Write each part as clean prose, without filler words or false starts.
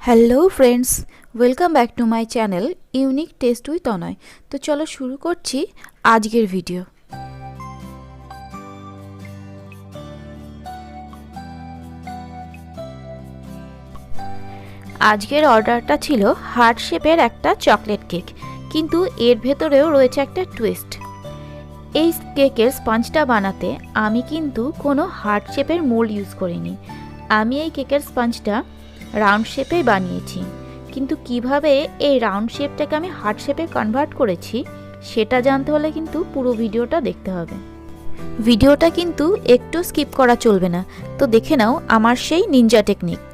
Hello friends, welcome back to my channel unique test with Anay. তো চলো শুরু করছি আজকের ভিডিও। আজকের অর্ডারটা ছিল হার্ট শেপের একটা চকলেট কেক, কিন্তু এর ভেতরেও রয়েছে একটা টুইস্ট। এই কেকের স্পঞ্জটা বানাতে আমি কিন্তু কোনো হার্ট শেপের মোল্ড ইউজ করিনি। আমি এই কেকের স্পঞ্জটা রাউন্ড শেপেই বানিয়েছি, কিন্তু কিভাবে এই রাউন্ড শেপটাকে আমি হার্ট শেপে কনভার্ট করেছি সেটা জানতে হলে কিন্তু পুরো ভিডিওটা দেখতে হবে। ভিডিওটা কিন্তু একটু স্কিপ করা চলবে না, তো দেখে নাও আমার সেই নিনজা টেকনিক।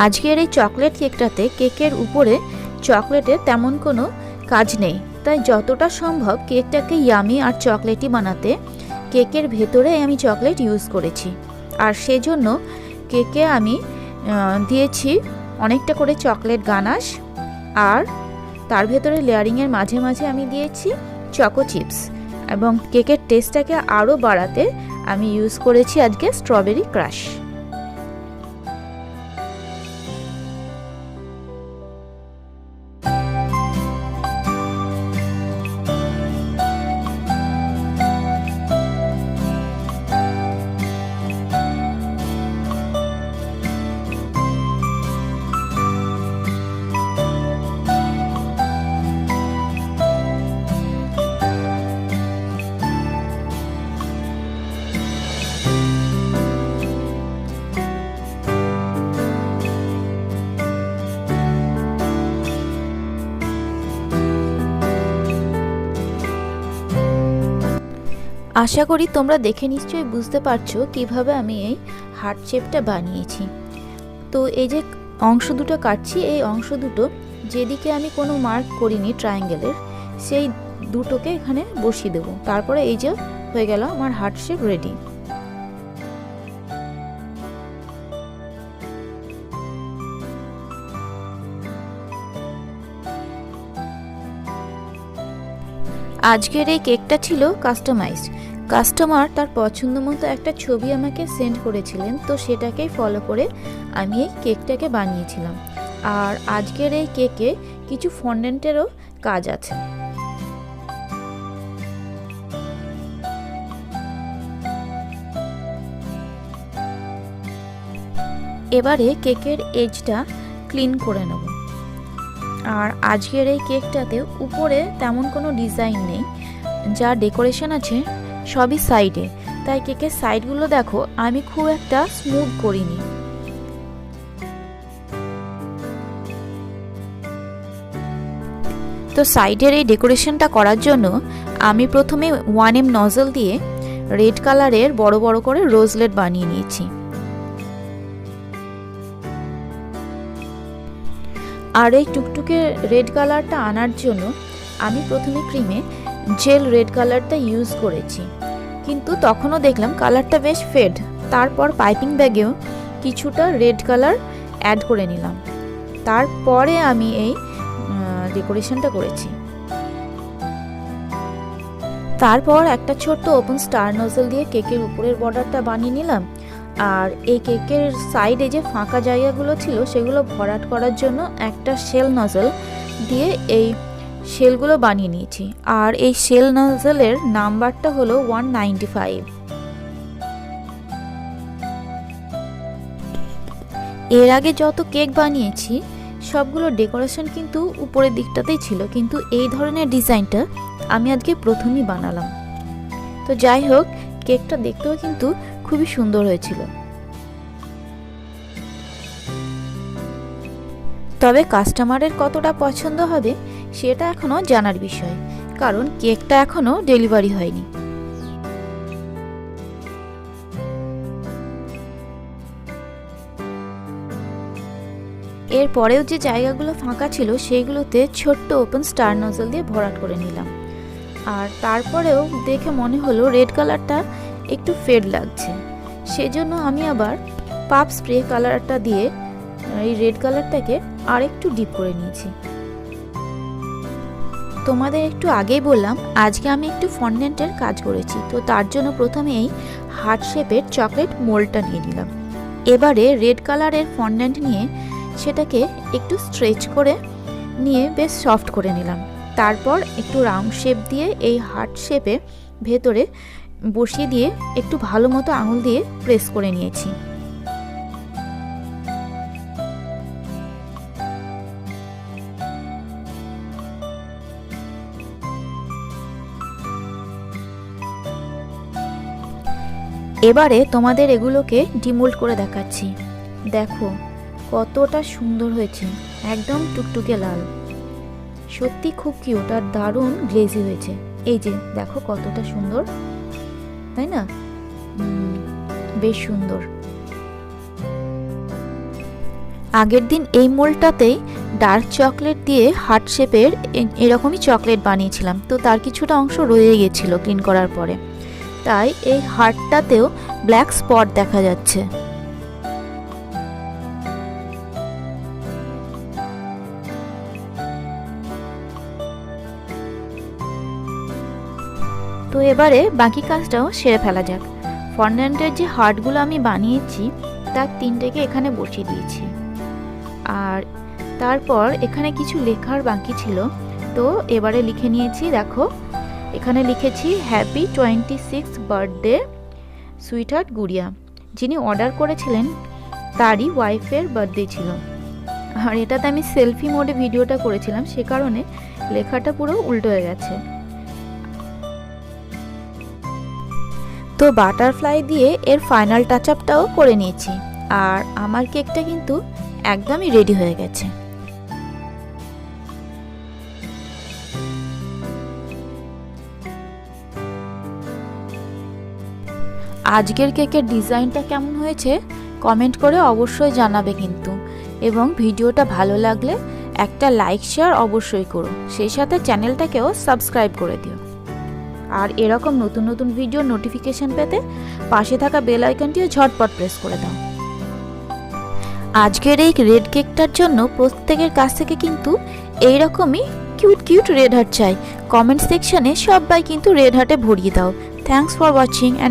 আজকের এই চকলেট কেকটাতে কেকের উপরে চকলেটের তেমন কোনো কাজ নেই, তাই যতটা সম্ভব কেকটাকে ইয়ামি আর চকলেটি বানাতে কেকের ভেতরে আমি চকলেট ইউজ করেছি। আর সেজন্য কেকে আমি দিয়েছি অনেকটা করে চকলেট গানাশ, আর তার ভেতরে লেয়ারিংয়ের মাঝে মাঝে আমি দিয়েছি চকো চিপস, এবং কেকের টেস্টটাকে আরও বাড়াতে আমি ইউজ করেছি আজকে স্ট্রবেরি ক্রাশ। আশা করি তোমরা দেখে নিশ্চয়ই বুঝতে পারছো কিভাবে আমি এই হার্ট শেপটা বানিয়েছি। তো এই যে অংশ দুটো কাটছি, এই অংশ দুটো যেদিকে আমি কোনো মার্ক করিনি ট্রায়াঙ্গেলের, সেই দুটোকে এখানে বসিয়ে দেবো। তারপরে এই যে হয়ে গেল আমার হার্ট শেপ রেডি। আজকের এই কেকটা ছিল কাস্টমাইজড। কাস্টমার তার পছন্দ মতো একটা ছবি আমাকে সেন্ড করেছিলেন, তো সেটাকেই ফলো করে আমি এই কেকটাকে বানিয়েছিলাম। আর আজকের এই কেকে কিছু ফন্ডেন্টেরও কাজ আছে। এবারে কেকের এজটা ক্লিন করে নেব। আর আজকের এই কেকটাতে উপরে তেমন কোনো ডিজাইন নেই, যা ডেকোরেশন আছে সবই সাইডে, তাই কেকের সাইডগুলো দেখো আমি খুব একটা স্মুথ করিনি। তো সাইডের এই ডেকোরেশনটা করার জন্য আমি প্রথমে 1M নজল দিয়ে রেড কালারের বড় বড় করে রোজলেট বানিয়ে নিয়েছি। আর এই টুকটুকে রেড কালারটা আনার জন্য আমি প্রথমে ক্রিমে জেল রেড কালারটা ইউজ করেছি, কিন্তু তখনও দেখলাম কালারটা বেশ ফেড। তারপর পাইপিং ব্যাগেও কিছুটা রেড কালার অ্যাড করে নিলাম, তারপরে আমি এই ডেকোরেশনটা করেছি। তারপর একটা ছোট্ট ওপেন স্টার নজল দিয়ে কেকের উপরের বর্ডারটা বানিয়ে নিলাম। আর এই কেকের সাইডে যে ফাঁকা জায়গাগুলো ছিল সেগুলো ভরাট করার জন্য একটা শেল নজল দিয়ে এই শেলগুলো বানিয়ে নিয়েছি। আর এই শেল নজলের নাম্বারটা হলো 195। এর আগে যত কেক বানিয়েছি সবগুলো ডেকোরেশন কিন্তু উপরের দিকটাতেই ছিল, কিন্তু এই ধরনের ডিজাইনটা আমি আজকে প্রথমেই বানালাম। তো যাই হোক, কেকটা দেখতেও কিন্তু খুবই সুন্দর হয়েছিল। তবে কাস্টমারের কতটা পছন্দ হবে সেটা এখনো জানার বিষয়, কারণ কেকটা এখনো ডেলিভারি হয়নি। এরপরেও যে জায়গাগুলো ফাঁকা ছিল সেইগুলোতে ছোট্ট ওপেন স্টার নজল দিয়ে ভরাট করে নিলাম। আর তারপরেও দেখে মনে হলো রেড কালারটা একটু ফেড লাগছে, সেজন্য আমি আবার পাপ স্প্রে কালারটা দিয়ে এই রেড কালারটাকে আর একটু ডিপ করে নিয়েছি। তোমাদের একটু আগেই বললাম আজকে আমি একটু ফন্ডেন্টের কাজ করেছি, তো তার জন্য প্রথমে এই হার্ট শেপের চকলেট মোল্ডটা নিয়ে নিলাম। এবারে রেড কালারের ফন্ডেন্ট নিয়ে সেটাকে একটু স্ট্রেচ করে নিয়ে বেশ সফট করে নিলাম। তারপর একটু রাউন্ড শেপ দিয়ে এই হার্ট শেপে ভেতরে বসিয়ে দিয়ে একটু ভালো মতো আঙুল দিয়ে প্রেস করে নিয়েছি। এবারে তোমাদের এগুলোকে ডিমোল্ড করে দেখাচ্ছি। দেখো কতটা সুন্দর হয়েছে, একদম টুকটুকে লাল, সত্যি খুব কিউট আর দারুণ গ্লেজি হয়েছে। এই যে দেখো কতটা সুন্দর, তাই না? বেশ সুন্দর। আগের দিন এই মোল্ডটাতেই ডার্ক চকলেট দিয়ে হার্ট শেপের এরকমই চকলেট বানিয়েছিলাম, তো তার কিছুটা অংশ রয়ে গেছিল ক্লিন করার পরে, তাই এই হার্টটাতেও ব্ল্যাক স্পট দেখা যাচ্ছে। তো এবারে বাকি কাজটাও সেরে ফেলা যাক। ফন্ডেন্টের যে হার্টগুলো আমি বানিয়েছি তার 3টেকে এখানে বসিয়ে দিয়েছি, আর তারপর এখানে কিছু লেখার বাকি ছিল, তো এবারে লিখে নিয়েছি। দেখো এখানে লিখেছি হ্যাপি 26 বার্থডে সুইটহার্ট গুড়িয়া। যিনি অর্ডার করেছিলেন তারই ওয়াইফের বার্থডে ছিল, আর এটাতে আমি সেলফি মোডে ভিডিওটা করেছিলাম, সে কারণে লেখাটা পুরো উল্টো হয়ে গেছে। তো বাটারফ্লাই দিয়ে এর ফাইনাল টাচ আপটাও করে নিয়েছি, আর আমার কেকটা কিন্তু একদমই রেডি হয়ে গেছে। আজকের কেকের ডিজাইনটা কেমন হয়েছে কমেন্ট করে অবশ্যই জানাবে কিন্তু, এবং ভিডিওটা ভালো লাগলে একটা লাইক শেয়ার অবশ্যই করো, সেই সাথে চ্যানেলটাকেও সাবস্ক্রাইব করে দিও। আর এরকম নতুন নতুন ভিডিও নোটিফিকেশন পেতে পাশে থাকা বেল আইকনটিও ঝটপট প্রেস করে দাও। আজকের এই রেড কেকটার জন্য প্রত্যেকের কাছ থেকে কিন্তু এইরকমই কিউট কিউট রেড হার্ট চাই। কমেন্ট সেকশনে সবাই কিন্তু রেড হার্টে ভরিয়ে দাও। Thanks for watching and